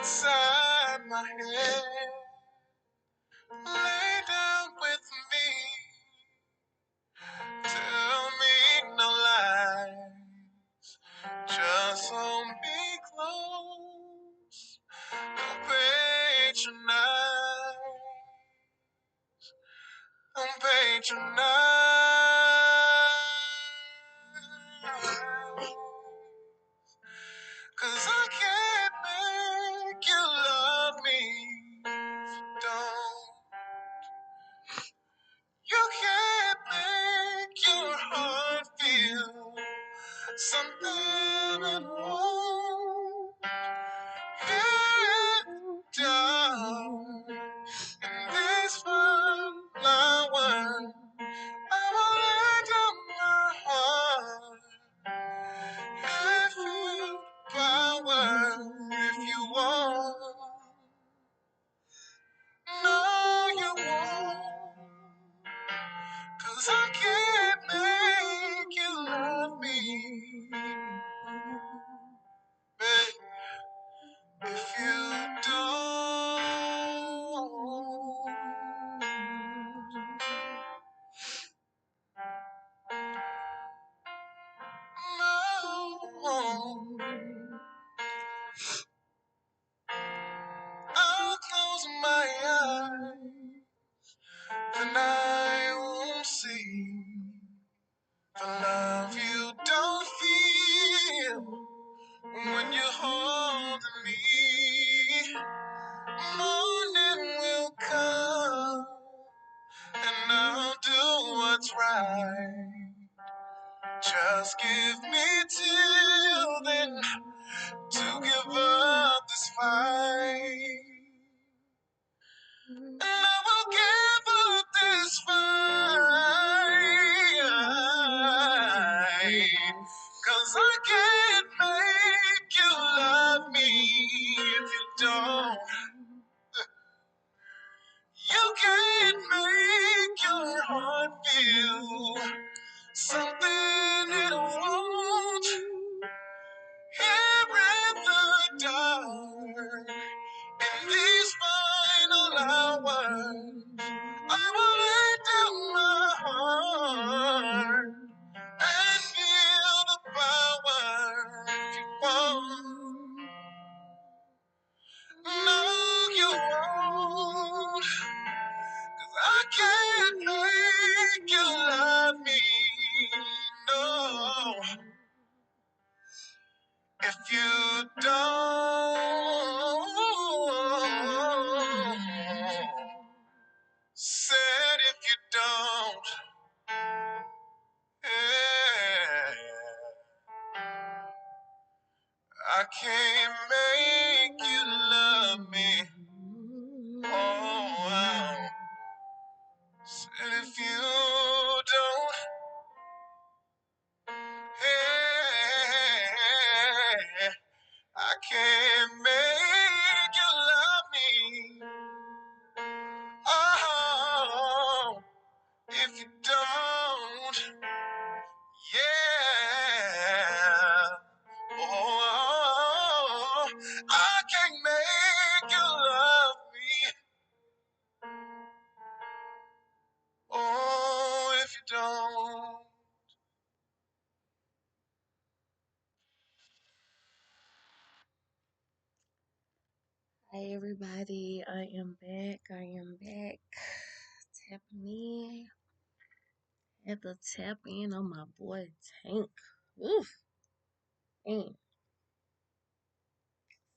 inside my head. Lay down with me. Tell me no lies. Just hold me close. Don't patronize. Don't patronize. 'Cause I can't make you love me. Don't. You can't make your heart feel something it won't. It down in this flower. I will lay down my heart if you power, if you want. No, you won't. 'Cause I can't make you love me, babe, if you don't. No, I'll close my eyes, then I won't see the love you don't feel when you're holding me. Morning will come, and I'll do what's right. Just give me till then to give up this fight. And I will give up this fight. 'Cause I can't make you love me if you don't. You can't make your heart feel something it won't. Here in the dark, in these final hours, I will lay down my heart and feel the power if you want. No, you won't. 'Cause I can't make you love me. No, if you don't. Said if you don't. Yeah, I can't make you love me. Oh, wow. Said if you don't. Yeah, I can't make you love me. Oh, if you don't. Yeah. Oh, I can't make you love me. Oh, if you don't. Hi everybody, I am back. Tapping in. Had to tap in on my boy Tank. Oof. Man.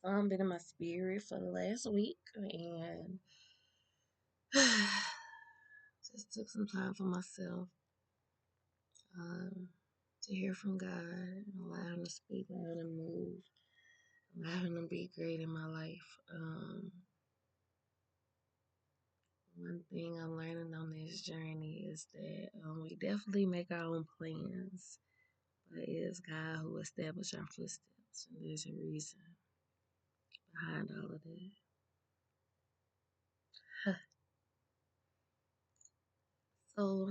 I've been in my spirit for the last week and just took some time for myself to hear from God and allow him to speak, allow him to move, allow him to be great in my life. One thing I'm learning on this journey is that we definitely make our own plans, but it is God who established our footsteps, and there's a reason behind all of that. So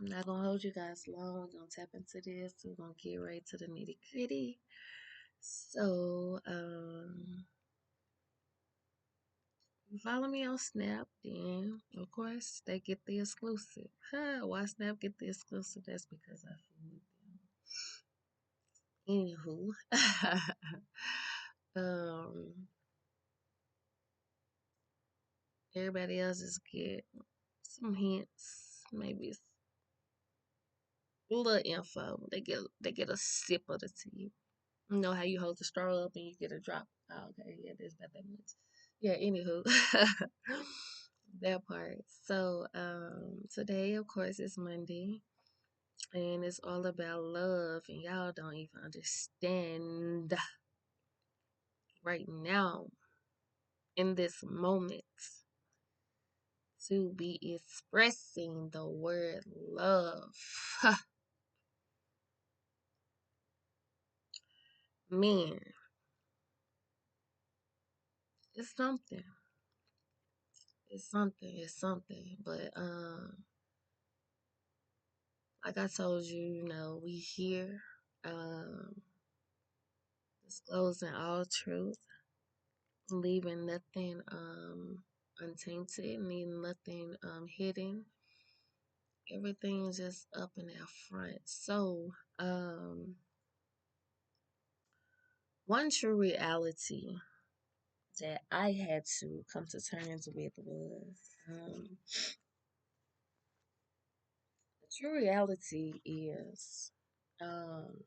I'm not gonna hold you guys long. We're gonna tap into this. We're gonna get right to the nitty gritty. So follow me on Snap, then of course they get the exclusive. Huh, why Snap get the exclusive? That's because I fooled them. Anywho, um, everybody else just get some hints, maybe a little info. They get a sip of the tea. You know how you hold the straw up and you get a drop. Oh, okay, yeah, there's not that much. Yeah, anywho, that part. So, today, of course, is Monday, and it's all about love, and y'all don't even understand right now in this moment to be expressing the word love. Man, it's something. It's something. It's something. But like I told you, we here, um, disclosing all truth, leaving nothing untainted, leaving nothing hidden. Everything is just up in our front. So, one true reality that I had to come to terms with was the true reality is um,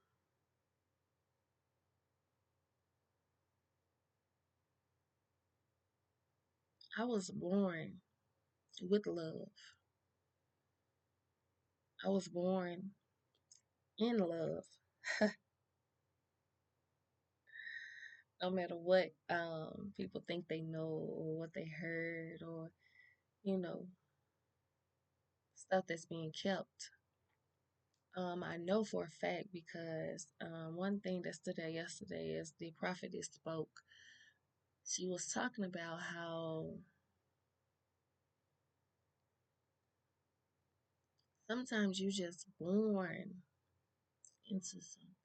I was born with love. I was born in love. No matter what people think they know or what they heard or you know stuff that's being kept. I know for a fact because one thing that stood out yesterday is the prophetess spoke. She was talking about how sometimes you just born into something,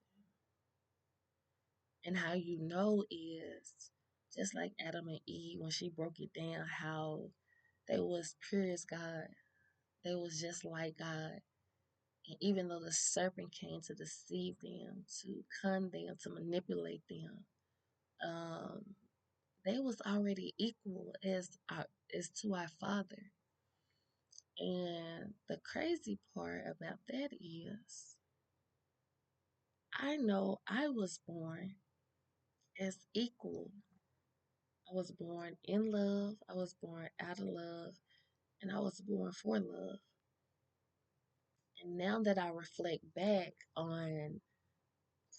and how you know is just like Adam and Eve when she broke it down how they was pure as God, they was just like God. And even though the serpent came to deceive them, to con them, to manipulate them, um, they was already equal as to our Father. And the crazy part about that is, I know I was born as equal. I was born in love. I was born out of love, and I was born for love. And now that I reflect back on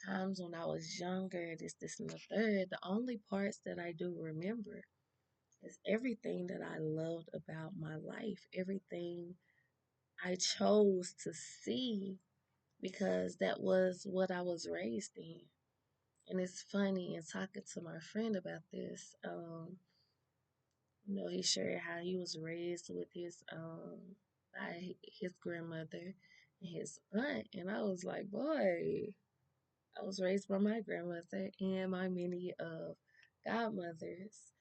times when I was younger, this, and the third, the only parts that I do remember is everything that I loved about my life, everything I chose to see because that was what I was raised in. And it's funny in talking to my friend about this. He shared how he was raised with his by his grandmother and his aunt, and I was like, boy, I was raised by my grandmother and my many of godmothers.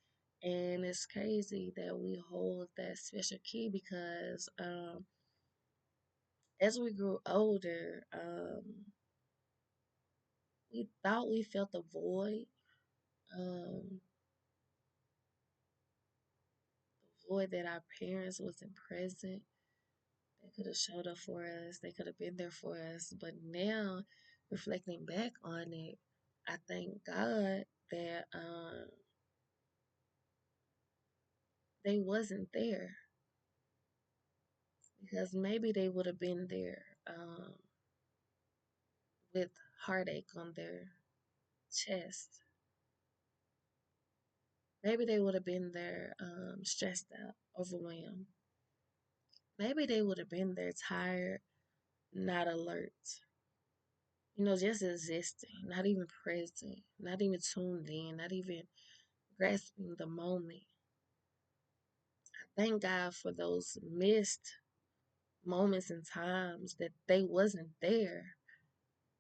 And it's crazy that we hold that special key because as we grew older, we thought we felt a void, um, the void that our parents wasn't present. They could have showed up for us, they could have been there for us. But now, reflecting back on it, I thank God that they wasn't there because maybe they would have been there with heartache on their chest. Maybe they would have been there stressed out, overwhelmed. Maybe they would have been there tired, not alert. Just existing, not even present, not even tuned in, not even grasping the moment. I thank God for those missed moments and times that they wasn't there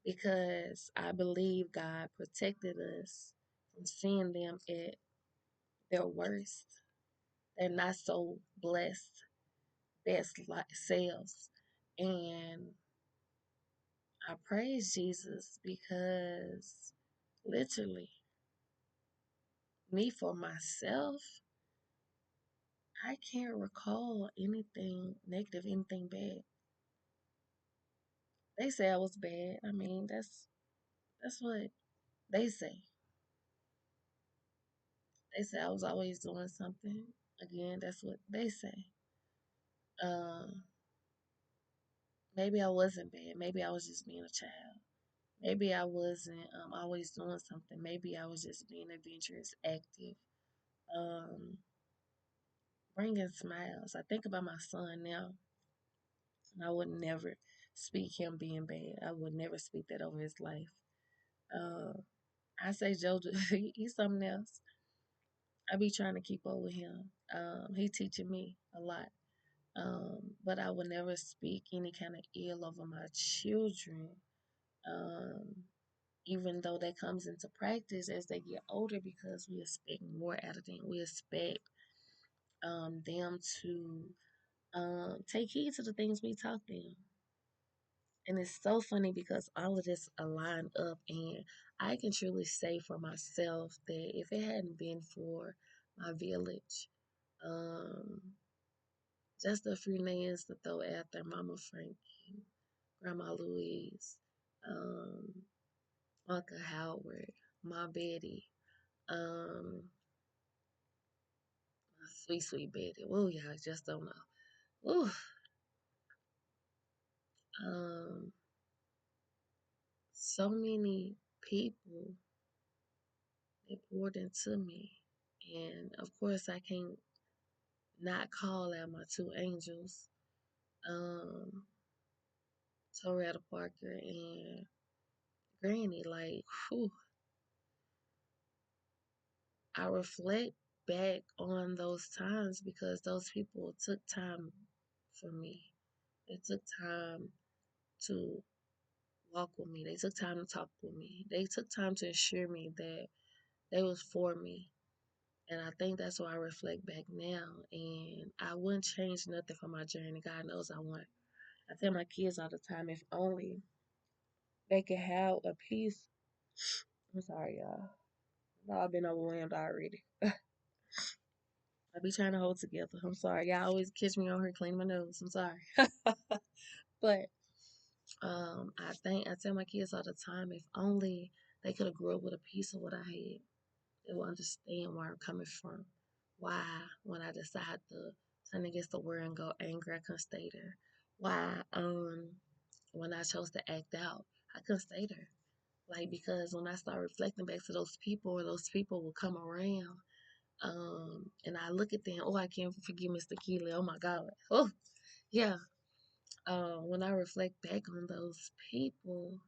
because I believe God protected us from seeing them at their worst. They're not so blessed, best selves. And I praise Jesus because literally, me for myself, I can't recall anything negative, anything bad. They say I was bad. I mean, that's what they say. They say I was always doing something. Again, that's what they say. Um, Maybe I wasn't bad. Maybe I was just being a child. Maybe I wasn't always doing something. Maybe I was just being adventurous, active, um, bringing smiles. I think about my son now, and I would never speak him being bad. I would never speak that over his life. Uh, I say Jojo, he's something else. I be trying to keep up with him. He teaching me a lot. But I would never speak any kind of ill over my children. Um, Even though that comes into practice as they get older because we expect more out of them. We expect them to take heed to the things we taught them. And it's so funny because all of this aligned up, and I can truly say for myself that if it hadn't been for my village, um, just a few names to throw out there: Mama Frankie, Grandma Louise, um, Uncle Howard, my Betty, um, my sweet, sweet Betty. Oh, yeah, I just don't know. Ooh, um, so many people that poured into me. And of course, I can't not call out my two angels, um, Toretta Parker and Granny. Like, whew, I reflect back on those times because those people took time for me. They took time to walk with me. They took time to talk with me. They took time to assure me that they was for me. And I think that's why I reflect back now. And I wouldn't change nothing for my journey. God knows I want. I tell my kids all the time, if only they could have a piece. I'm sorry, y'all. I've been overwhelmed already. I be trying to hold together. I'm sorry. Y'all always catch me on here cleaning my nose. I'm sorry. But I tell my kids all the time, if only they could have grew up with a piece of what I had, they will understand where I'm coming from. Why, when I decide to turn against the world and go angry, I couldn't stay there. Why, when I chose to act out, I couldn't stay there. Like, because when I start reflecting back to those people, or those people will come around, and I look at them, oh, I can't forget Mr. Keeley. Oh my God. Oh, yeah. When I reflect back on those people,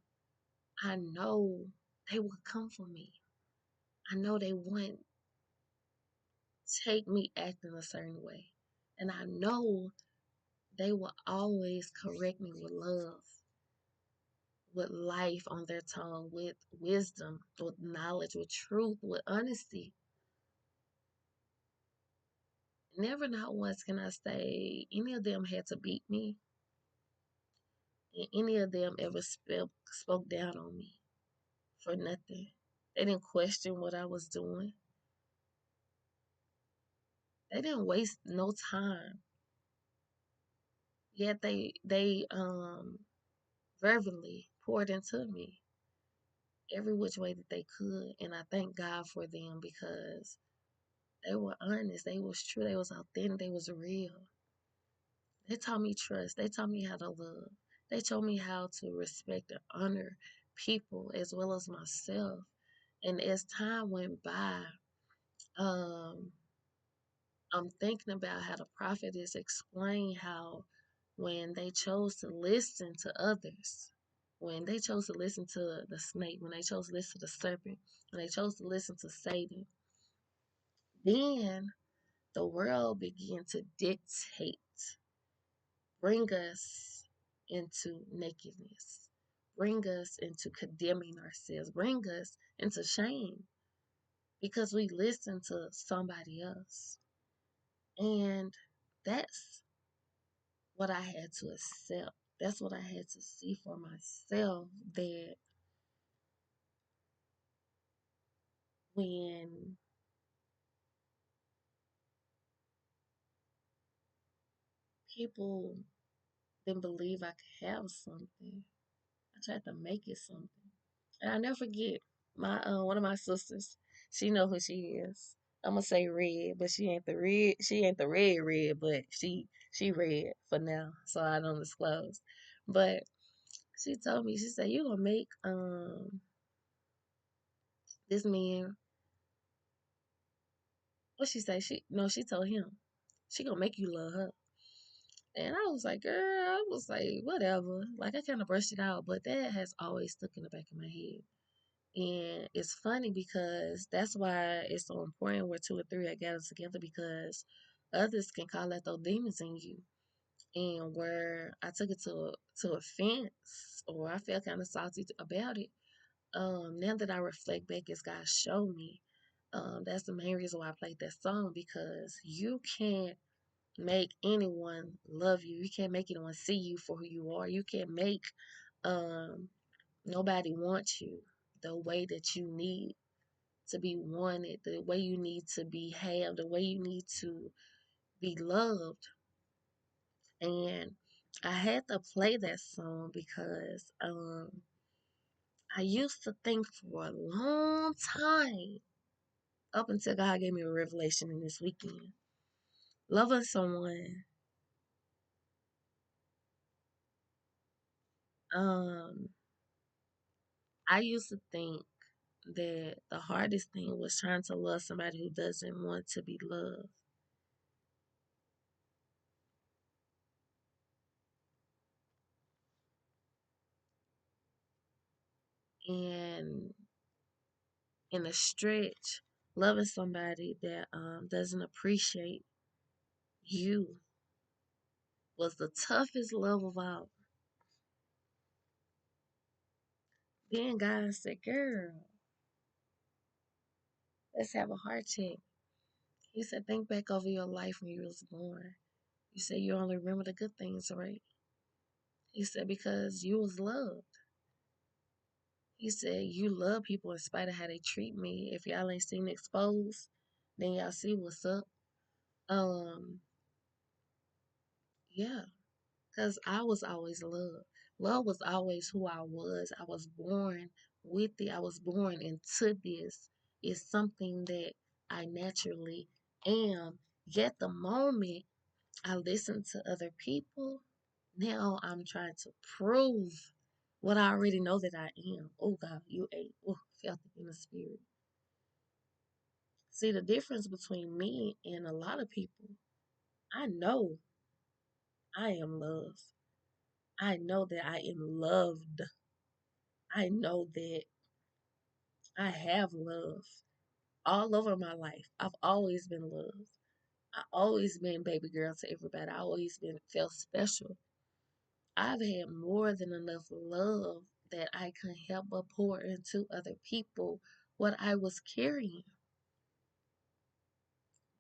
I know they will come for me. I know they want take me acting a certain way. And I know they will always correct me with love, with life on their tongue, with wisdom, with knowledge, with truth, with honesty. Never not once can I say any of them had to beat me, and any of them ever spoke down on me for nothing. They didn't question what I was doing. They didn't waste no time. Yet they verbally poured into me every which way that they could, and I thank God for them because they were honest, they was true, they was authentic, they was real. They taught me trust, they taught me how to love, they told me how to respect and honor people as well as myself. And as time went by, um, I'm thinking about how the prophetess explained how when they chose to listen to others, when they chose to listen to the snake, when they chose to listen to the serpent, when they chose to listen to Satan, then the world began to dictate, bring us into nakedness, bring us into condemning ourselves, bring us into shame because we listened to somebody else. And that's what I had to accept. That's what I had to see for myself, that when people didn't believe I could have something, I tried to make it something. And I never forget my one of my sisters. She know who she is. I'm gonna say red, but she ain't the red. She ain't the red, but she red for now, so I don't disclose. But she told me, she said, "You gonna make this man." What she say? She no, she told him she gonna make you love her. And I was like, girl, I was like, whatever. Like I kind of brushed it out, but that has always stuck in the back of my head. And it's funny because that's why it's so important where two or three are gathered together, because others can call out those demons in you. And where I took it to offense, or I felt kind of salty about it. Now that I reflect back as God showed me, that's the main reason why I played that song, because you can't make anyone love you. You can't make anyone see you for who you are. You can't make um nobody want you the way that you need to be wanted, the way you need to be held, the way you need to be loved. And I had to play that song because I used to think for a long time, up until God gave me a revelation in this weekend. Loving someone, um, I used to think that the hardest thing was trying to love somebody who doesn't want to be loved. And in a stretch, loving somebody that doesn't appreciate you was the toughest love of all. Then God said, girl, let's have a heart check. He said, think back over your life when you was born. You said you only remember the good things, right? He said, because you was loved. He said, you love people in spite of how they treat me. If y'all ain't seen exposed, then y'all see what's up. Um, yeah, because I was always loved. Love was always who I was. I was born with it. I was born into this. It's something that I naturally am. Yet the moment I listen to other people, now I'm trying to prove what I already know that I am. Oh God, you ate. Oh, felt it in the spirit. See the difference between me and a lot of people. I know I am loved. I know that I am loved. I know that I have love all over my life. I've always been loved. I always been baby girl to everybody. I always been felt special. I've had more than enough love that I can help but pour into other people what I was carrying.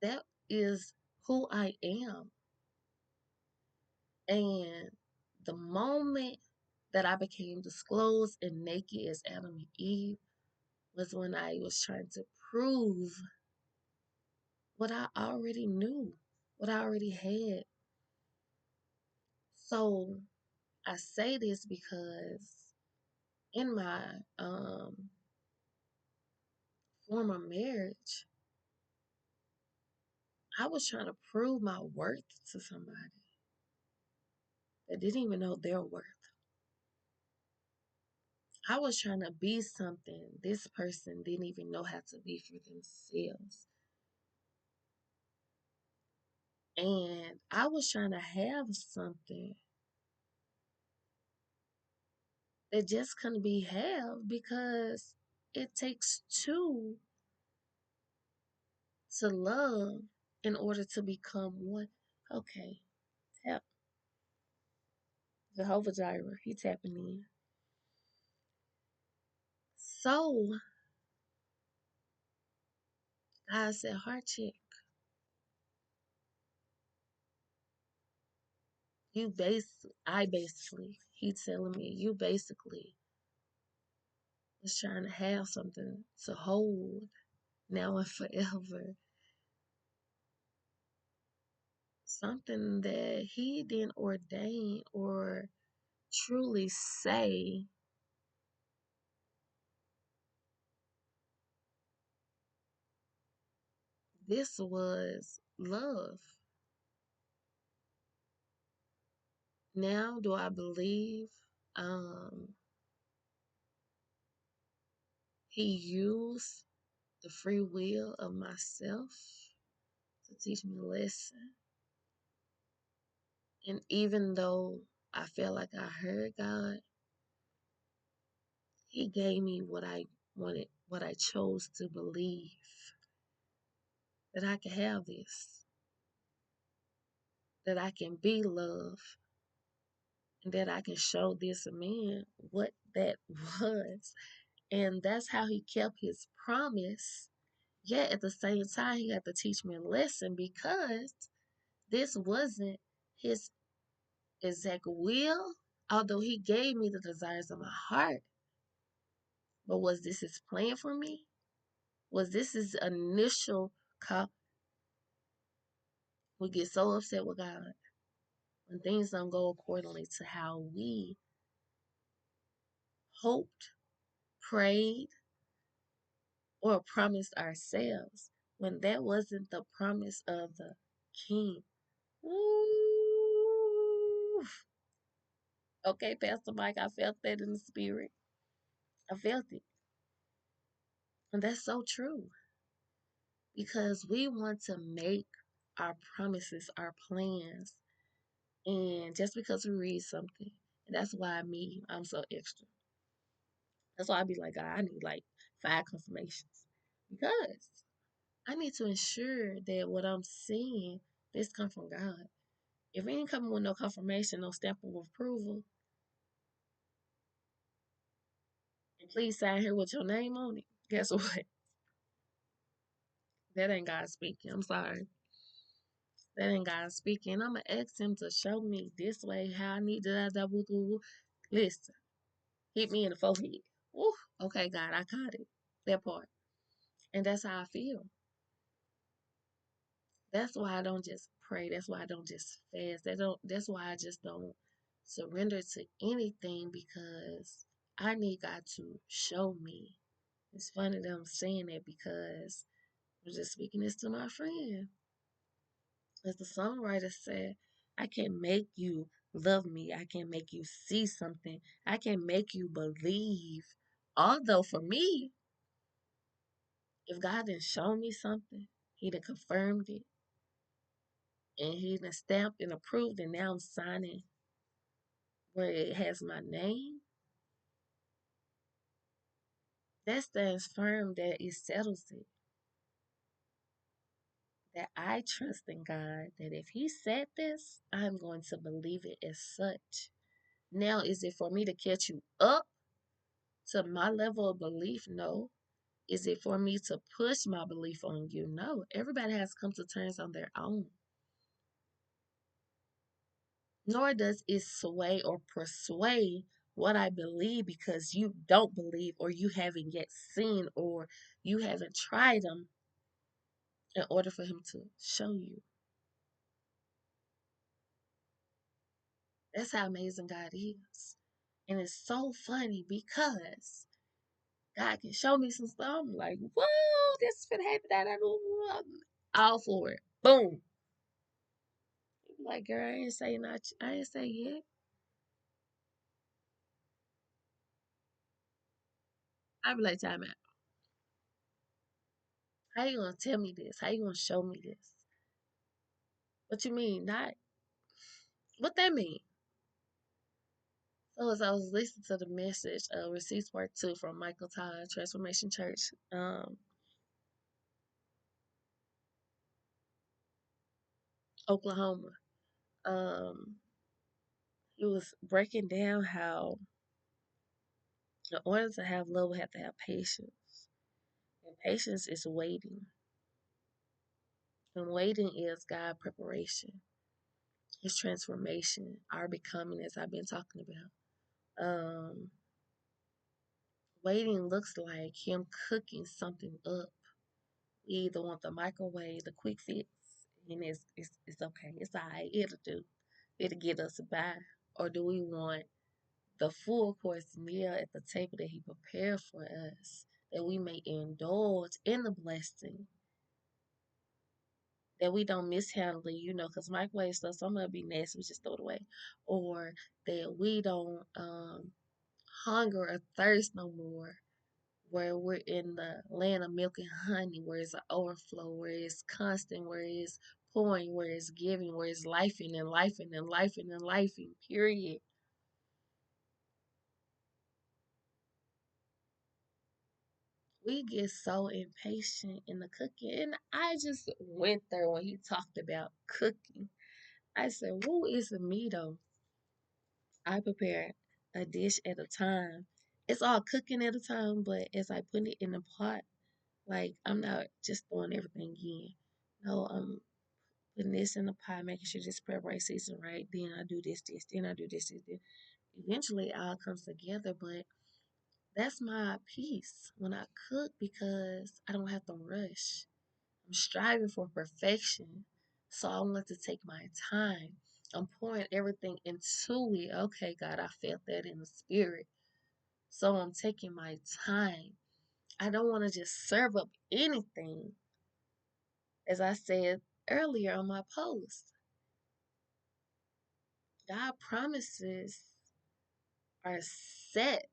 That is who I am. And the moment that I became disclosed and naked as Adam and Eve was when I was trying to prove what I already knew, what I already had. So I say this because in my former marriage, I was trying to prove my worth to somebody that didn't even know their worth. I was trying to be something this person didn't even know how to be for themselves. And I was trying to have something that just couldn't be had because it takes two to love in order to become one. Okay, tap Jehovah Jireh. He tapping in. So I said, heart check. he telling me, you basically was trying to have something to hold now and forever. Something that he didn't ordain or truly say this was love. Now do I believe um he used the free will of myself to teach me a lesson? And even though I felt like I heard God, he gave me what I wanted, what I chose to believe, that I could have this, that I can be love, and that I can show this man what that was. And that's how he kept his promise. Yet at the same time, he had to teach me a lesson because this wasn't his exact will, although he gave me the desires of my heart. But was this his plan for me? Was this his initial call? We get so upset with God when things don't go accordingly to how we hoped, prayed, or promised ourselves when that wasn't the promise of the King. Ooh. Okay, Pastor Mike, I felt that in the spirit. I felt it. And that's so true because we want to make our promises, our plans. And just because we read something, and that's why I'm so extra. That's why I be like, God, I need like 5 confirmations because I need to ensure that what I'm seeing, this come from God. If it ain't coming with no confirmation, no stamp of approval, and please sign here with your name on it, guess what? That ain't God speaking. I'm sorry. That ain't God speaking. I'm going to ask him to show me this way how I need to. Listen, hit me in the forehead. Woo, okay, God, I caught it. That part. And that's how I feel. That's why I don't just pray. That's why I don't just fast. That's why I just don't surrender to anything because I need God to show me. It's funny that I'm saying that because I'm just speaking this to my friend. As the songwriter said, I can make you love me. I can make you see something. I can make you believe. Although for me, if God didn't show me something, He'd have confirmed it and He'd have stamped and approved, and now I'm signing where it has my name. That stands firm that it settles it. That I trust in God, that if He said this, I'm going to believe it as such. Now, is it for me to catch you up to my level of belief? No. Is it for me to push my belief on you? No. Everybody has come to terms on their own. Nor does it sway or persuade what I believe because you don't believe or you haven't yet seen or you haven't tried them in order for him to show you. That's how amazing God is. And it's so funny because God can show me some stuff. I'm like, whoa, this is finna happen. I'm all for it. Boom. Like, girl, I ain't say not. I ain't say yet. I be like, time out. How you gonna tell me this? How you gonna show me this? What you mean? Not what that mean? So as I was listening to the message, Receipts Part 2 from Michael Todd, Transformation Church, Oklahoma. He was breaking down how in order to have love, we have to have patience. And patience is waiting. And waiting is God preparation. his transformation, our becoming, as I've been talking about. Waiting looks like him cooking something up. We either want the microwave, the quick fix, and it's okay. It's all right. It'll do. It'll get us by. Or do we want the full course meal at the table that he prepared for us, that we may indulge in the blessing, that we don't mishandle it, because microwave stuff, some of it be nasty, we just throw it away. Or that we don't hunger or thirst no more, where we're in the land of milk and honey, where it's an overflow, where it's constant, where it's pouring, where it's giving, where it's lifing and lifing and lifing and lifing, period. We get so impatient in the cooking. And I just went there when he talked about cooking. I said, who is me though? I prepare a dish at a time. It's all cooking at a time, but as I put it in the pot, like I'm not just throwing everything in. No, I'm putting this in the pot, making sure this prep right season right. Then I do this, then I do this. Then eventually it all comes together, but that's my peace when I cook because I don't have to rush. I'm striving for perfection. So I want to take my time. I'm pouring everything into it. Okay, God, I felt that in the spirit. So I'm taking my time. I don't want to just serve up anything. As I said earlier on my post, God promises are set.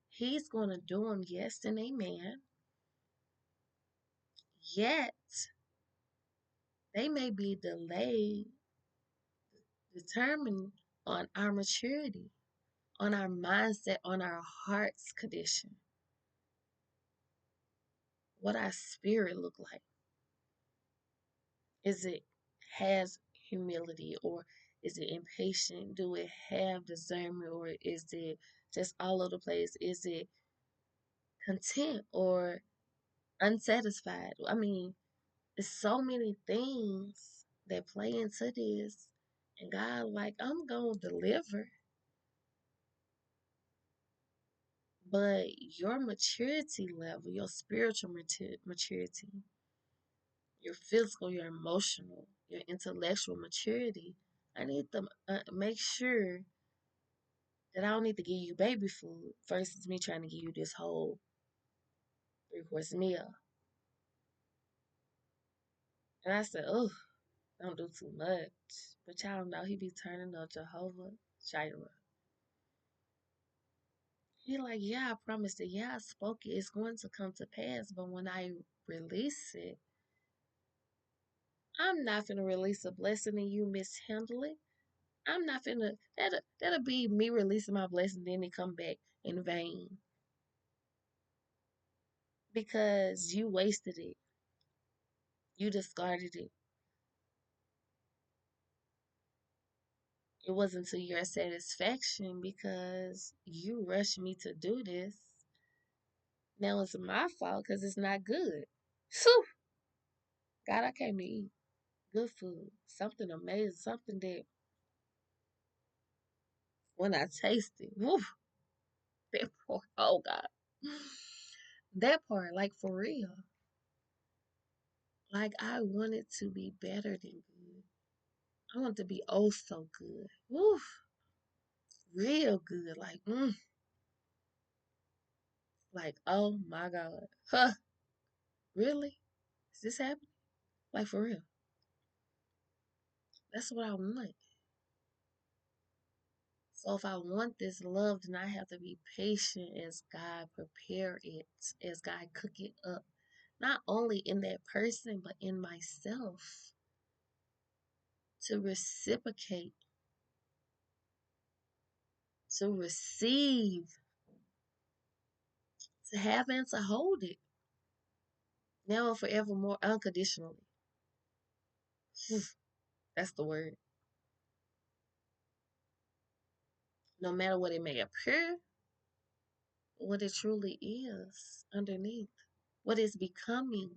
He's going to do them, yes and amen. Yet, they may be delayed, determined on our maturity, on our mindset, on our heart's condition, what our spirit look like. Is it has humility, or is it impatient? Do it have discernment, or is it just all over the place? Is it content or unsatisfied? I mean, there's so many things that play into this, and God, like, I'm gonna deliver, but your maturity level, your spiritual maturity, your physical, your emotional, your intellectual maturity, I need to make sure that I don't need to give you baby food versus me trying to give you this whole 3-course meal. And I said, oh, don't do too much. But y'all know he be turning up Jehovah Jireh. He like, yeah, I promised it. Yeah, I spoke it. It's going to come to pass. But when I release it, I'm not gonna release a blessing and you mishandle it. I'm not finna that'll be me releasing my blessing, then it come back in vain because you wasted it. You discarded it. It wasn't to your satisfaction because you rushed me to do this. Now it's my fault because it's not good. Whew. God, I came to eat good food, something amazing, something that when I taste it, whew, that part, oh God, that part, like for real, like I want it to be better than good. I want it to be oh so good, whew, real good, like oh my God, huh? Really? Is this happening? Like for real? That's what I want. So if I want this love, then I have to be patient as God prepare it, as God cook it up. Not only in that person, but in myself. To reciprocate, to receive, to have and to hold it. Now and forevermore, unconditionally. That's the word. No matter what it may appear, what it truly is underneath. What is becoming,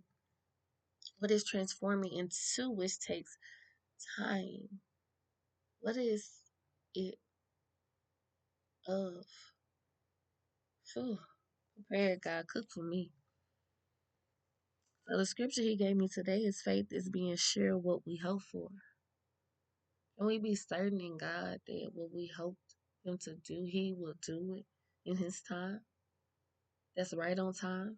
what is transforming into, which takes time. What is it of? Phew, prepared God cook for me. So the scripture he gave me today is faith is being sure what we hope for. Can we be certain in God that what we hoped him to do, he will do it in his time? That's right on time.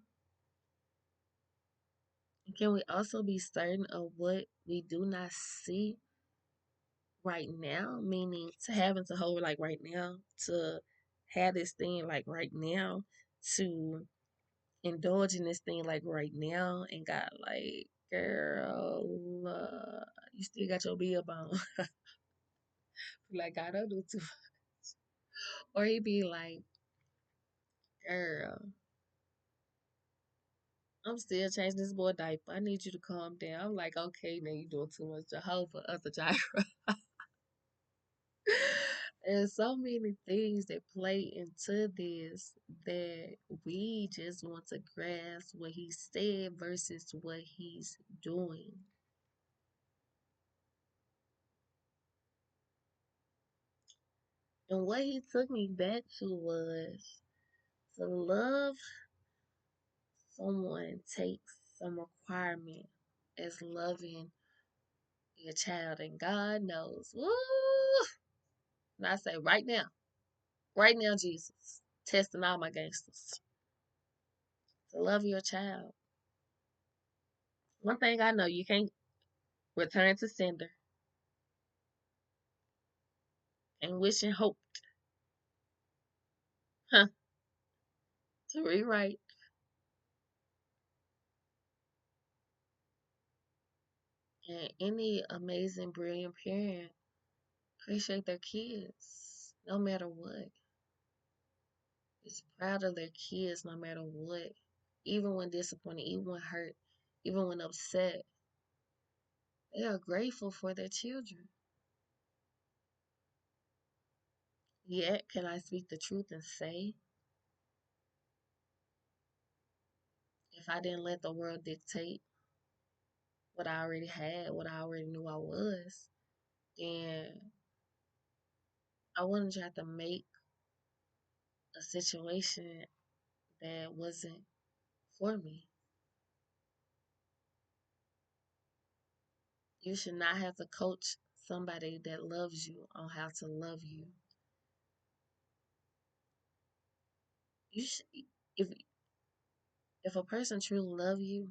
And can we also be certain of what we do not see right now? Meaning to having to hold like right now, to have this thing like right now, to indulge in this thing like right now, and God like, girl, you still got your bill bone. Like, I don't do too. Or he be like, girl, I'm still changing this boy diaper. I need you to calm down. I'm like, okay, now you doing too much Jehovah, other Jireh. There's so many things that play into this that we just want to grasp what he said versus what he's doing. And what he took me back to was to love someone takes some requirement as loving your child. And God knows. Woo! And I say right now, Jesus, testing all my gangsters. To love your child. One thing I know, you can't return to sender and wish and hope, huh, to rewrite. And any amazing, brilliant parent appreciate their kids no matter what. Is proud of their kids no matter what. Even when disappointed, even when hurt, even when upset. They are grateful for their children. Yet, can I speak the truth and say, if I didn't let the world dictate what I already had, what I already knew I was, then I wouldn't try to make a situation that wasn't for me. You should not have to coach somebody that loves you on how to love you. You should, if if a person truly love you,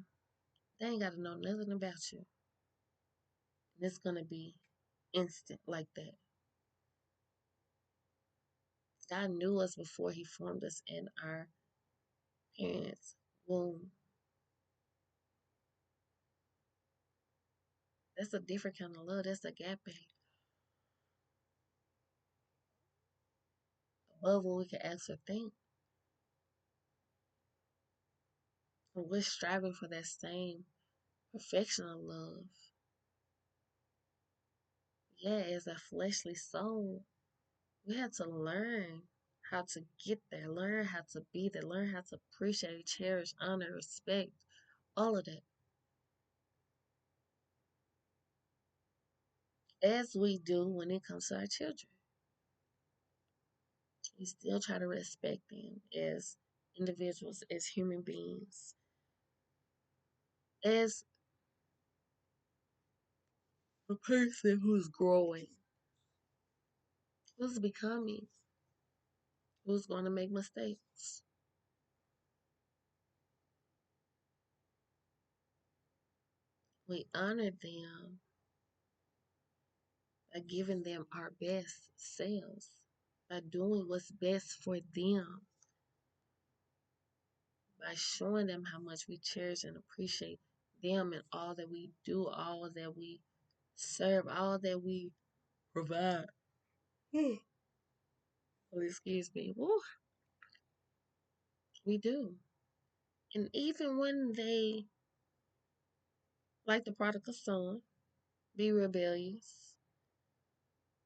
they ain't got to know nothing about you. And it's gonna be instant like that. God knew us before He formed us in our parents' womb. That's a different kind of love. That's agape. Above what we can ask or think. And we're striving for that same perfection of love. Yeah, as a fleshly soul, we have to learn how to get there, learn how to be there, learn how to appreciate, cherish, honor, respect, all of that. As we do when it comes to our children. We still try to respect them as individuals, as human beings, as a person who's growing, who's becoming, who's going to make mistakes. We honor them by giving them our best selves, by doing what's best for them, by showing them how much we cherish and appreciate them and all that we do, all that we serve, all that we provide. Oh, excuse me. Woo, we do. And even when they, like the prodigal son, be rebellious,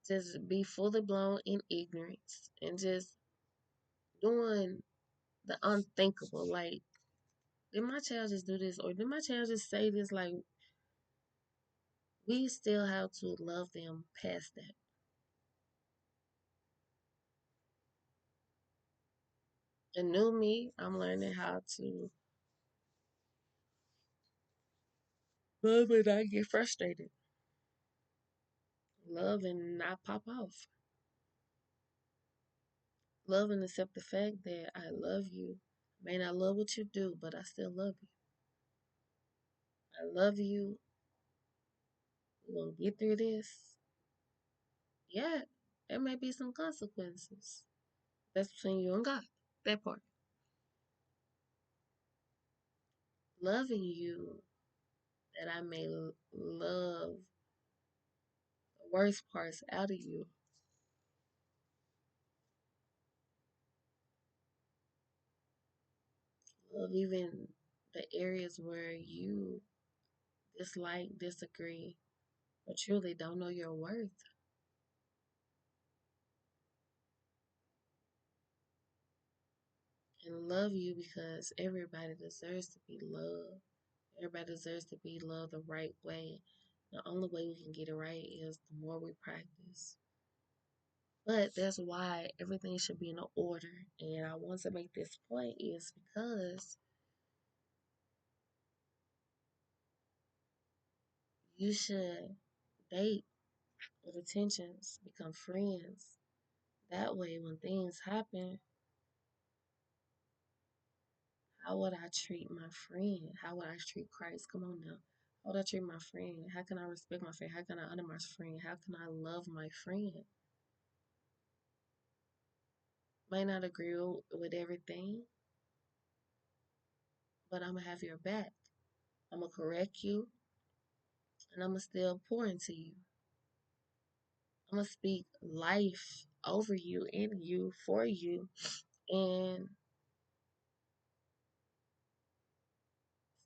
just be fully blown in ignorance, and just doing the unthinkable, like, did my child just do this? Or did my child just say this? Like, we still have to love them past that. A new me, I'm learning how to love and not get frustrated. Love and not pop off. Love and accept the fact that I love you. May not love what you do, but I still love you. I love you. We're gonna get through this. Yeah, there may be some consequences. That's between you and God. That part. Loving you that I may love the worst parts out of you. Love even the areas where you dislike, disagree, or truly don't know your worth. And love you because everybody deserves to be loved. Everybody deserves to be loved the right way. The only way we can get it right is the more we practice. But that's why everything should be in order. And I want to make this point is because you should date with intentions, become friends. That way, when things happen, how would I treat my friend? How would I treat Christ? Come on now. How would I treat my friend? How can I respect my friend? How can I honor my friend? How can I love my friend? Might not agree with everything, but I'm going to have your back. I'm going to correct you, and I'm going to still pour into you. I'm going to speak life over you, in you, for you, and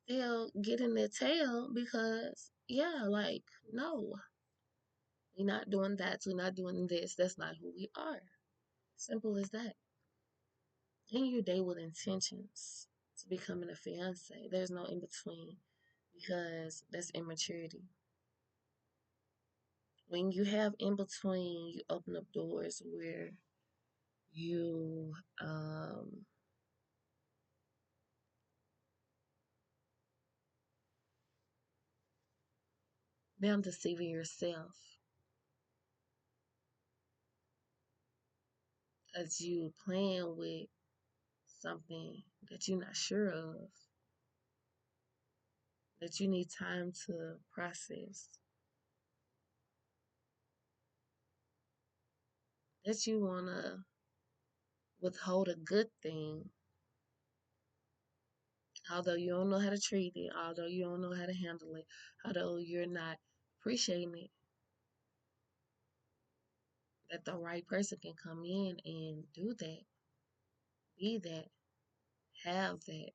still get in their tail because, yeah, like, no, we're not doing that. We're not doing this. That's not who we are. Simple as that. And you date with intentions to becoming a fiance. There's no in between because that's immaturity. When you have in between, you open up doors where you them deceiving yourself as you playing with something that you're not sure of, that you need time to process, that you want to withhold a good thing, although you don't know how to treat it, although you don't know how to handle it, although you're not appreciating it, that the right person can come in and do that, be that, have that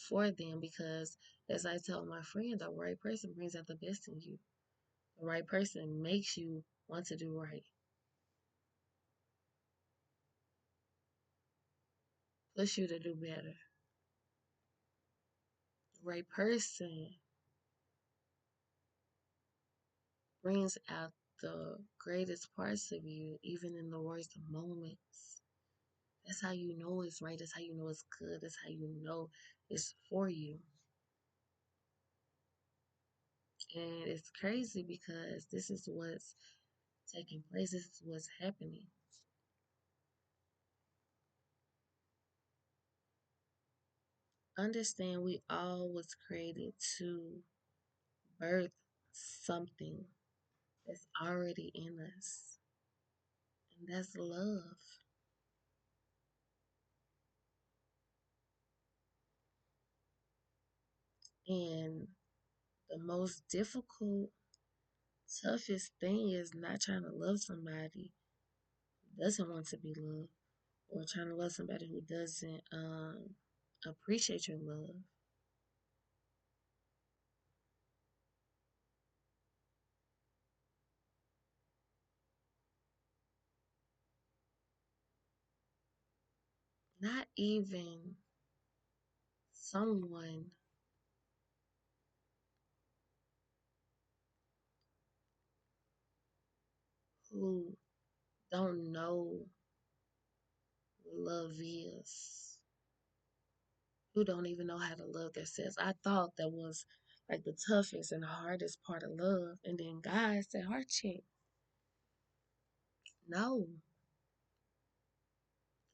for them. Because, as I tell my friend, the right person brings out the best in you. The right person makes you want to do right, push you to do better. The right person brings out the greatest parts of you, even in the worst moments. That's how you know it's right. That's how you know it's good. That's how you know it's for you. And it's crazy because this is what's taking place. This is what's happening. Understand we all was created to birth something that's already in us. And that's love. And the most difficult, toughest thing is not trying to love somebody who doesn't want to be loved, or trying to love somebody who doesn't appreciate your love. Not even someone who don't know what love is. who don't even know how to love themselves. I thought that was like the toughest and the hardest part of love. And then God said, heart check. No.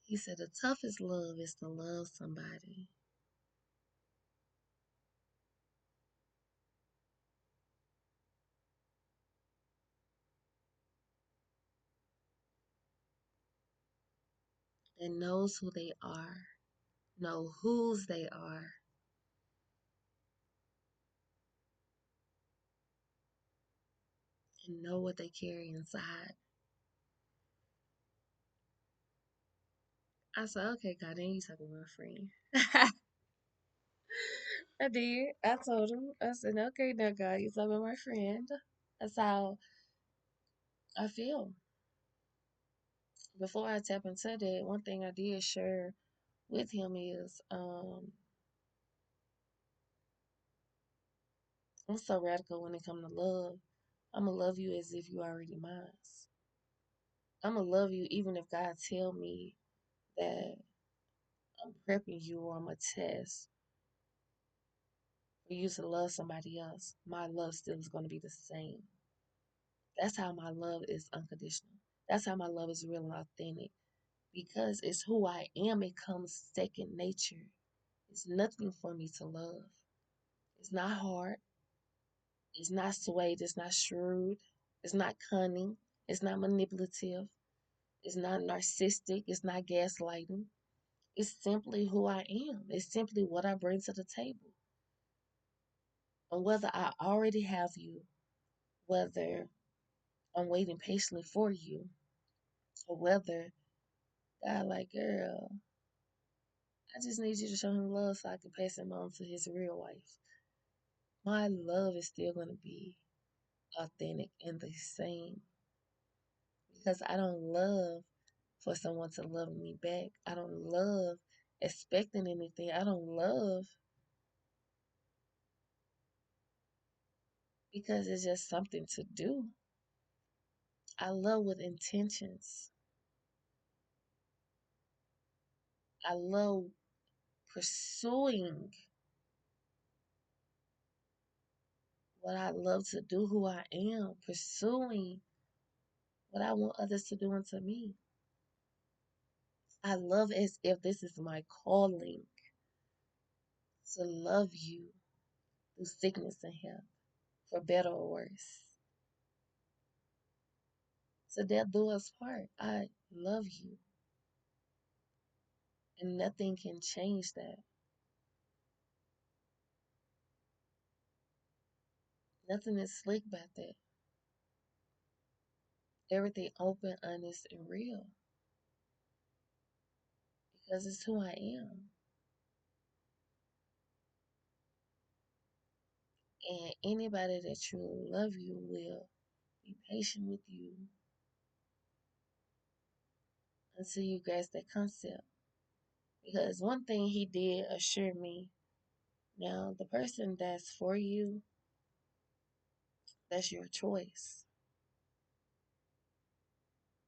He said the toughest love is to love somebody that knows who they are, know whose they are, and know what they carry inside. I said, okay, God, then you talking to my friend. I did. I told him. I said, okay, now God, you talking to my friend. That's how I feel. Before I tap into that, one thing I did share with him is I'm so radical when it comes to love. I'ma love you as if you already mine. I'ma love you even if God tell me that I'm prepping you or I'm a test for you to love somebody else. My love still is gonna be the same. That's how my love is unconditional. That's how my love is real and authentic. Because it's who I am, it comes second nature. It's nothing for me to love. It's not hard. It's not swayed. It's not shrewd. It's not cunning. It's not manipulative. It's not narcissistic. It's not gaslighting. It's simply who I am. It's simply what I bring to the table. And whether I already have you, whether I'm waiting patiently for you, or whether God, like, girl, I just need you to show him love so I can pass him on to his real wife. My love is still going to be authentic and the same because I don't love for someone to love me back. I don't love expecting anything. I don't love because it's just something to do. I love with intentions. I love pursuing what I love to do, who I am, pursuing what I want others to do unto me. I love as if this is my calling to love you through sickness and health, for better or worse. So death do us part. I love you, and nothing can change that. Nothing is slick about that. Everything open, honest, and real because it's who I am. And anybody that truly love you will be patient with you until you grasp that concept. Because one thing he did assure me, now the person that's for you, that's your choice.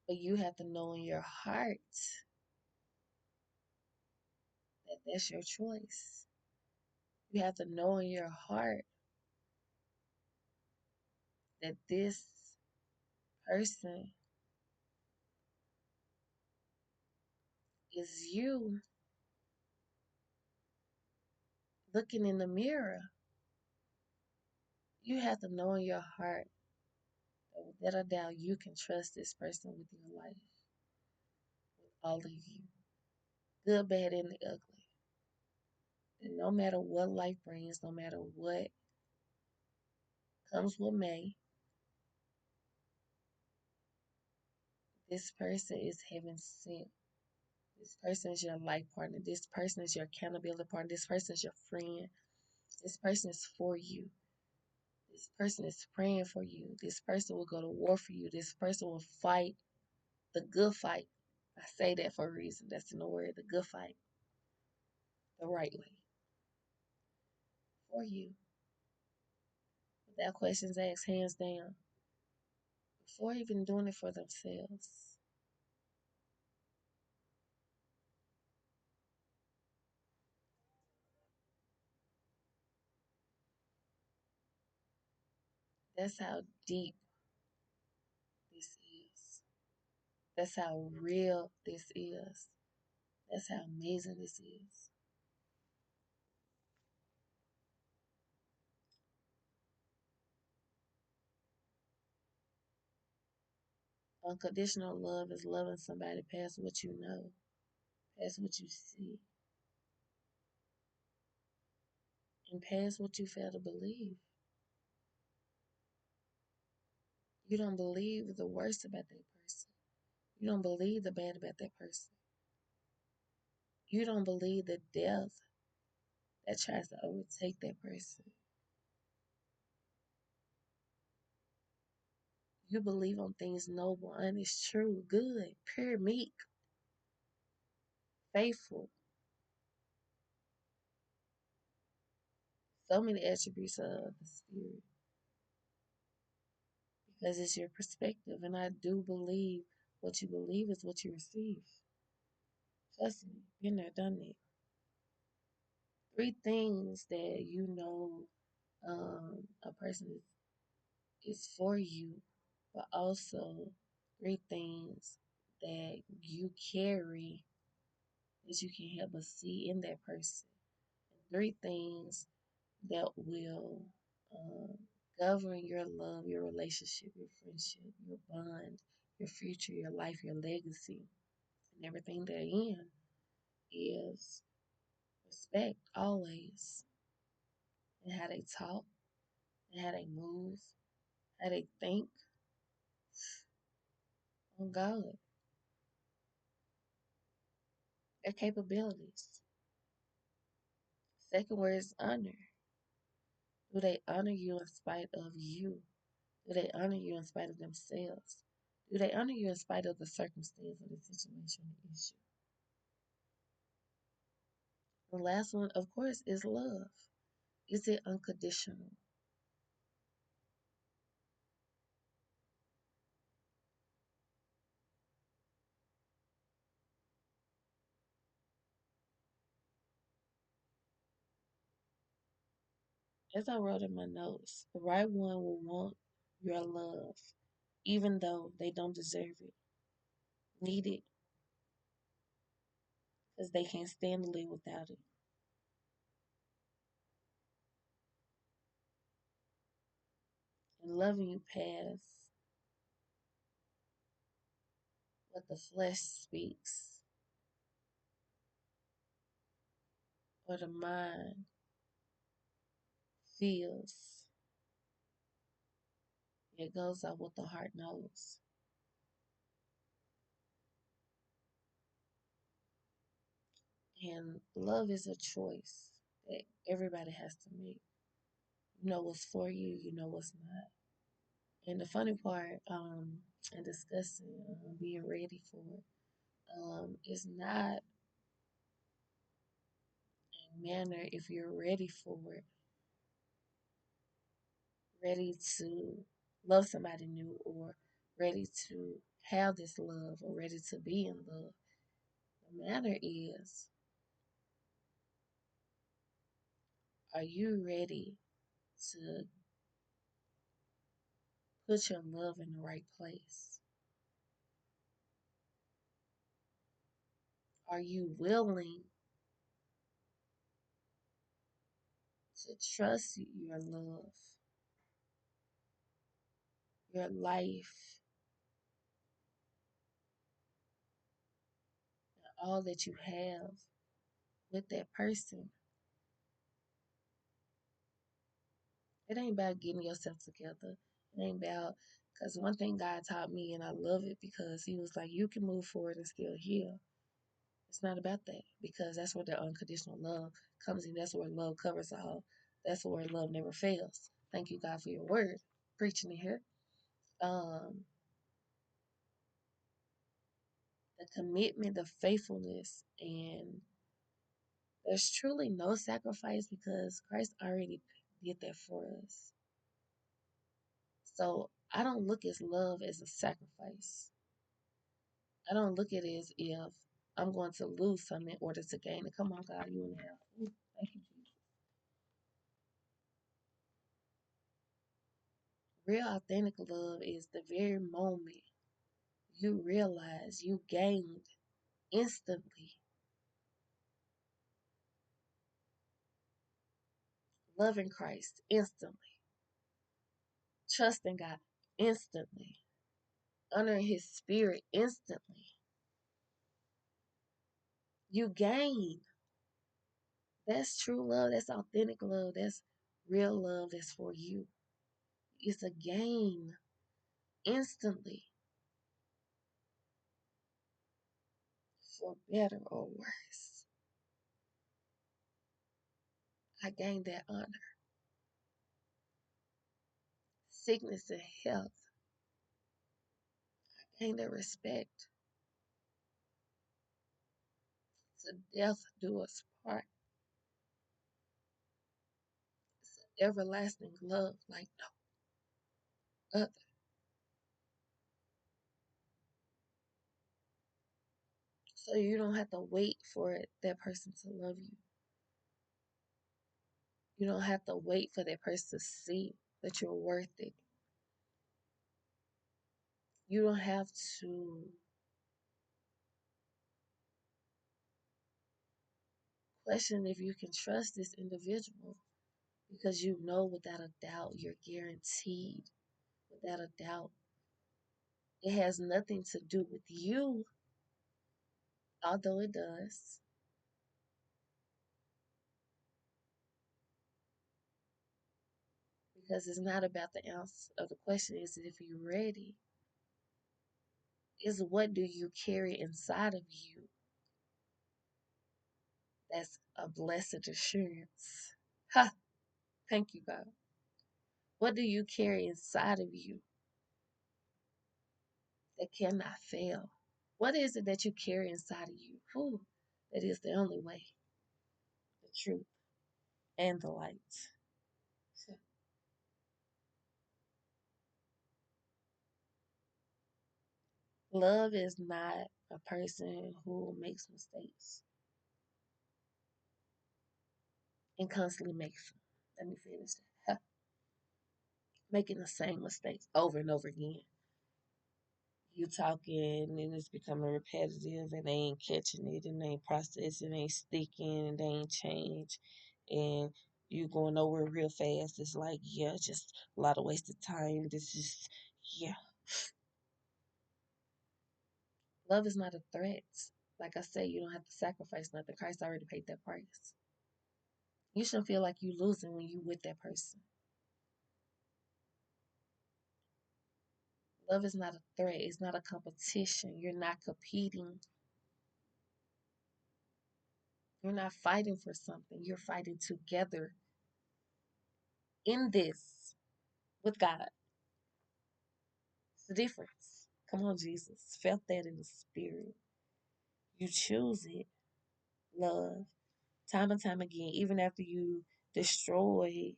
But you have to know in your heart that that's your choice. You have to know in your heart that this person is you looking in the mirror. You have to know in your heart that without a doubt you can trust this person with your life, with all of you, good, bad, and the ugly. And no matter what life brings, no matter what comes with may, this person is heaven sent. This person is your life partner. This person is your accountability partner. This person is your friend. This person is for you. This person is praying for you. This person will go to war for you. This person will fight the good fight. I say that for a reason. That's in the word, the good fight, the right way for you. Without questions asked, hands down, before even doing it for themselves. That's how deep this is. That's how real this is. That's how amazing this is. Unconditional love is loving somebody past what you know, past what you see, and past what you fail to believe. You don't believe the worst about that person. You don't believe the bad about that person. You don't believe the death that tries to overtake that person. You believe on things noble, honest, true, good, pure, meek, faithful. So many attributes of the spirit because it's your perspective. And I do believe what you believe is what you receive. Trust me, been there, done it. Three things that you know a person is for you, but also three things that you carry that you can help us see in that person. And three things that will um, govern your love, your relationship, your friendship, your bond, your future, your life, your legacy, and everything therein is respect always, and how they talk, and how they move, how they think on God, their capabilities. Second word is honor. Do they honor you in spite of you? Do they honor you in spite of themselves? Do they honor you in spite of the circumstance or the situation or the issue? The last one, of course, is love. Is it unconditional? As I wrote in my notes, the right one will want your love, even though they don't deserve it, need it, because they can't stand to live without it. And loving you past what the flesh speaks or the mind feels. It goes out what the heart knows. And love is a choice that everybody has to make. You know what's for you, you know what's not. And the funny part, in discussing being ready for it, is not a manner if you're ready for it, ready to love somebody new, or ready to have this love, or ready to be in love. The manner is, are you ready to put your love in the right place? Are you willing to trust your love, your life, all that you have with that person? It ain't about getting yourself together. It ain't about, because one thing God taught me, and I love it because He was like, you can move forward and still heal. It's not about that, because that's where the unconditional love comes in. That's where love covers all. That's where love never fails. Thank you, God, for your word. Preaching in here. Um, the commitment, the faithfulness, and there's truly no sacrifice because Christ already did that for us. So I don't look at love as a sacrifice. I don't look at it as if I'm going to lose something in order to gain it. Come on, God, you and now. Thank you, Jesus. Real authentic love is the very moment you realize you gained instantly loving Christ instantly, trusting God instantly, honoring His Spirit instantly. You gain. That's true love. That's authentic love. That's real love. That's for you. It's a gain instantly, for better or worse. I gained that honor, sickness and health. I gained that respect. To death do us part. It's an everlasting love like no other. So you don't have to wait for that person to love you. You don't have to wait for that person to see that you're worth it. You don't have to question if you can trust this individual because you know without a doubt you're guaranteed. Without a doubt, it has nothing to do with you, although it does. Because it's not about the answer of the question, is if you're ready. Is what do you carry inside of you? That's a blessed assurance. Ha! Thank you, God. What do you carry inside of you that cannot fail? What is it that you carry inside of you? Whew, that is the only way, the truth, and the light. So, love is not a person who makes mistakes and constantly makes them. Let me finish that. Making the same mistakes over and over again. You talking and it's becoming repetitive and they ain't catching it and they ain't processing, ain't sticking and they ain't change. And you going nowhere real fast. It's like, yeah, just a lot of wasted time. This is, yeah. Love is not a threat. Like I said, you don't have to sacrifice nothing. Christ already paid that price. You shouldn't feel like you losing when you with that person. Love is not a threat. It's not a competition. You're not competing. You're not fighting for something. You're fighting together in this with God. It's the difference. Come on, Jesus. Felt that in the spirit. You choose it, love, time and time again, even after you destroy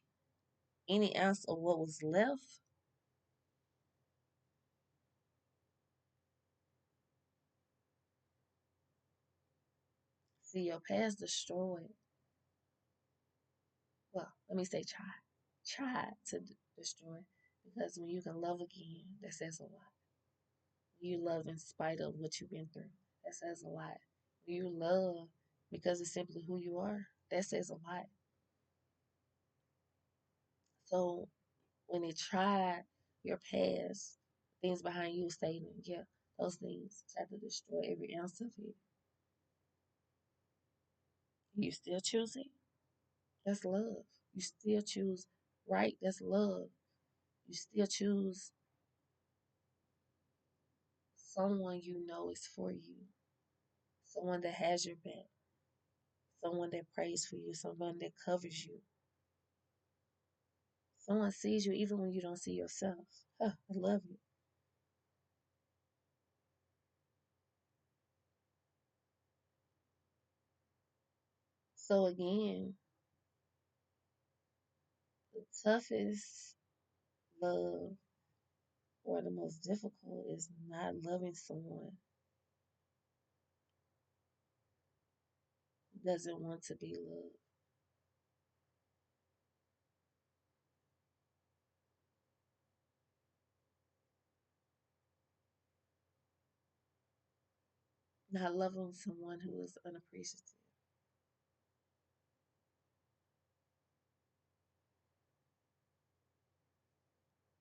any ounce of what was left. See, your past destroyed. Well, let me say try. Try to destroy. Because when you can love again, that says a lot. You love in spite of what you've been through. That says a lot. You love because it's simply who you are. That says a lot. So when they tried your past, things behind you, Satan, yeah, those things try to destroy every ounce of it. You still choose it. That's love. You still choose right. That's love. You still choose someone you know is for you, someone that has your back, someone that prays for you, someone that covers you. Someone sees you even when you don't see yourself. Huh, I love you. So again, the toughest love or the most difficult is not loving someone who doesn't want to be loved. not loving someone who is unappreciative,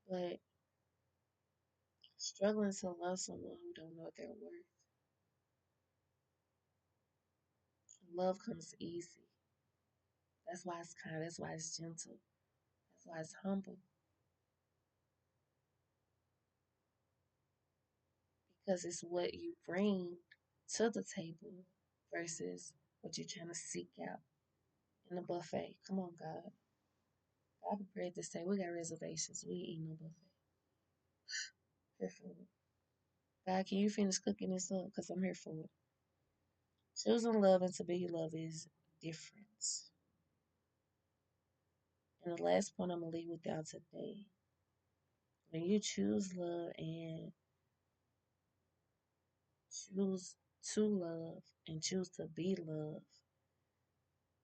but struggling to love someone who don't know their worth. Love comes easy. That's why it's kind. That's why it's gentle. That's why it's humble. Because it's what you bring to the table versus what you're trying to seek out in the buffet. Come on, God. God prepared this table. We got reservations. We ain't eating no buffet. Here for it. God, can you finish cooking this up? Because I'm here for it. Choosing love and to be loved is different. And the last point I'm going to leave with y'all today. When you choose love and choose to love and choose to be loved,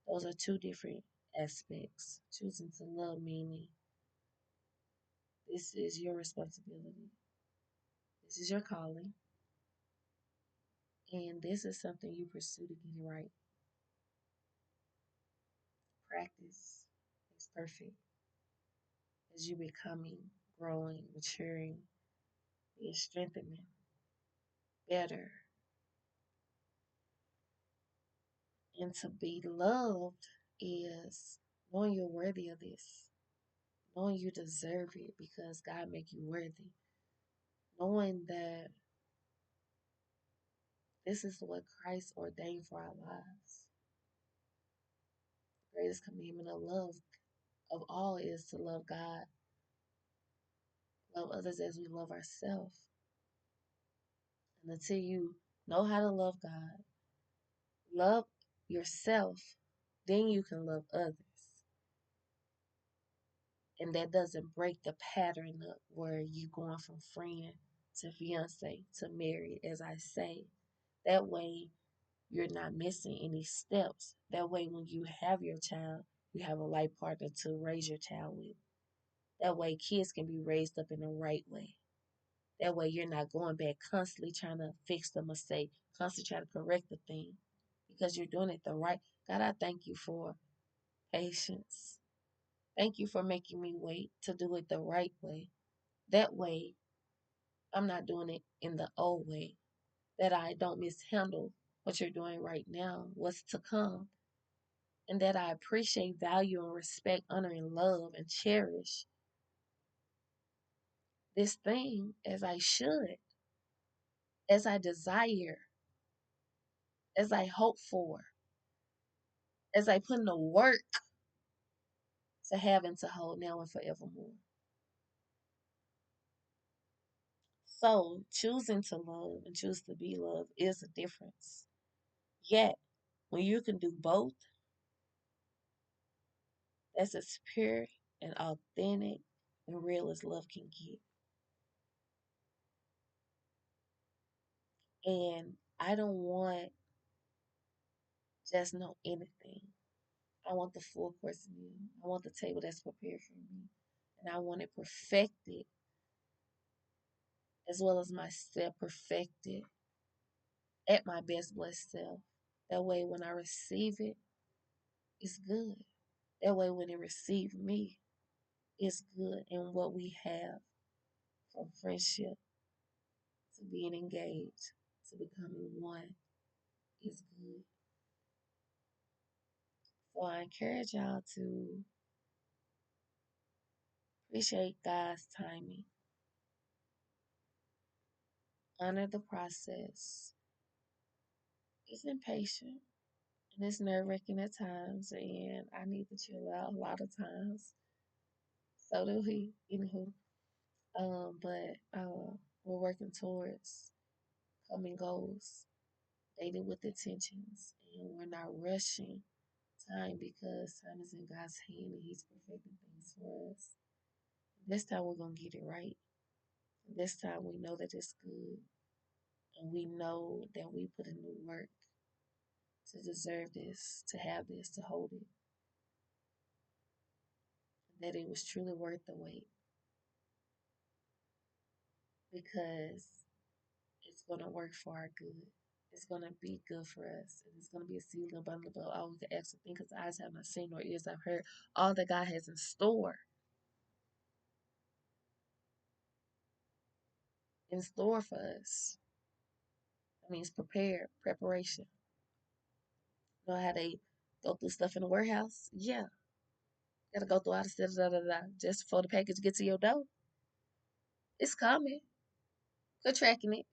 those are two different aspects. Choosing to love meaning this is your responsibility. This is your calling. And this is something you pursue to get it right. Practice is perfect as you becoming, growing, maturing, being strengthening, better. And to be loved is knowing you're worthy of this, knowing you deserve it because God make you worthy, knowing that this is what Christ ordained for our lives. The greatest commandment of love of all is to love God, love others as we love ourselves. And until you know how to love God, love yourself, then you can love others. And that doesn't break the pattern up where you going from friend to fiance to married, as I say. That way you're not missing any steps. That way when you have your child, you have a life partner to raise your child with. That way kids can be raised up in the right way. That way you're not going back constantly trying to fix the mistake, constantly trying to correct the thing. Because you're doing it the right. God, I thank you for patience. Thank you for making me wait to do it the right way. That way, I'm not doing it in the old way. That I don't mishandle what you're doing right now, what's to come. And that I appreciate, value, and respect, honor, and love, and cherish this thing as I should, as I desire, as I hope for, as I put in the work to have and to hold now and forevermore. So, choosing to love and choose to be loved is a difference. Yet, when you can do both, that's as pure and authentic and real as love can get. And I don't want just know anything. I want the full course meal. I want the table that's prepared for me. And I want it perfected as well as myself perfected at my best blessed self. That way when I receive it, it's good. That way when it receives me, it's good. And what we have from friendship to being engaged to becoming one is good. So I encourage y'all to appreciate God's timing, honor the process. It's impatient and it's nerve wracking at times, and I need to chill out a lot of times. So do he, anywho. But we're working towards coming goals, dating with intentions, and we're not rushing time because time is in God's hand and He's perfecting things for us. This time we're gonna get it right. This time we know that it's good, and we know that we put in the work to deserve this, to have this, to hold it, that it was truly worth the wait because it's going to work for our good. It's gonna be good for us. And it's gonna be a season abundant above all we can ask or think, because eyes have not seen nor ears have heard all that God has in store for us. That means prepare, preparation. You know how they go through stuff in the warehouse? Yeah. Gotta go through all the steps, just before the package gets to your door. It's coming. Quit tracking it.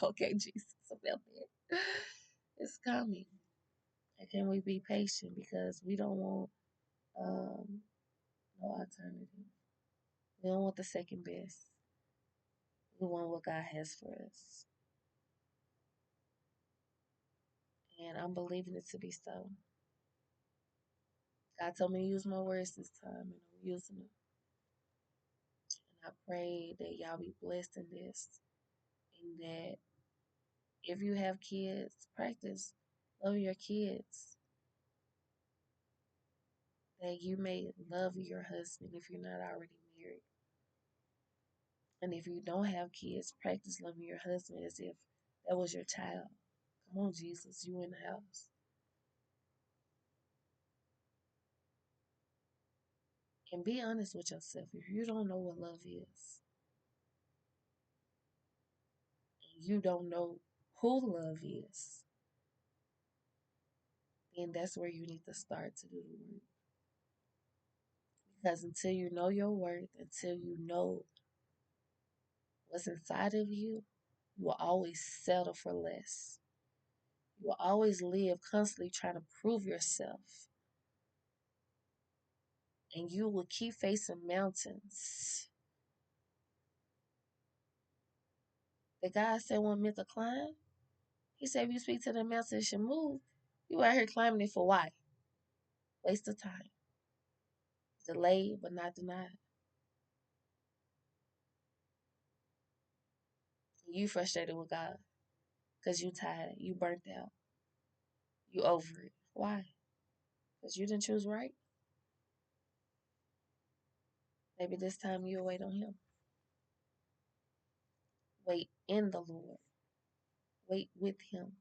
Okay, Jesus, about that. It's coming. And can we be patient, because we don't want um no alternative. We don't want the second best. We want what God has for us. And I'm believing it to be so. God told me to use my words this time, and I'm using them. And I pray that y'all be blessed in this, and that if you have kids, practice love your kids. That you may love your husband if you're not already married. And if you don't have kids, practice loving your husband as if that was your child. Come on, Jesus, you in the house. And be honest with yourself. If you don't know what love is, and you don't know who love is, then that's where you need to start to do the work. Because until you know your worth, until you know what's inside of you, you will always settle for less. You will always live constantly trying to prove yourself. And you will keep facing mountains that God said wasn't meant to climb. He said if you speak to the mountain, it should move. You out here climbing it for why? Waste of time. Delayed but not denied. You frustrated with God because you tired, you burnt out, you over it. Why? Because you didn't choose right. Maybe this time you'll wait on Him. Wait in the Lord. Wait with Him,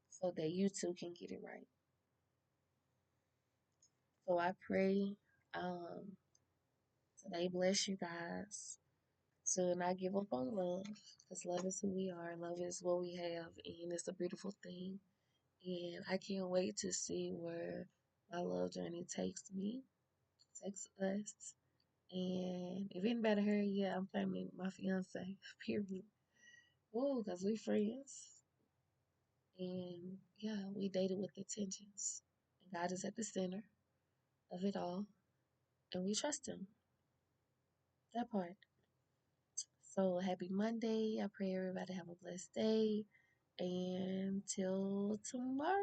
so that you too can get it right. So I pray today bless you guys to not give up on love, because love is who we are. Love is what we have, and it's a beautiful thing. And I can't wait to see where my love journey takes me, takes us. And if anybody heard, yeah, I'm claiming my fiance, period. Oh, because we friends. And yeah, we dated with intentions. And God is at the center of it all. And we trust Him. That part. So happy Monday. I pray everybody have a blessed day. And till tomorrow.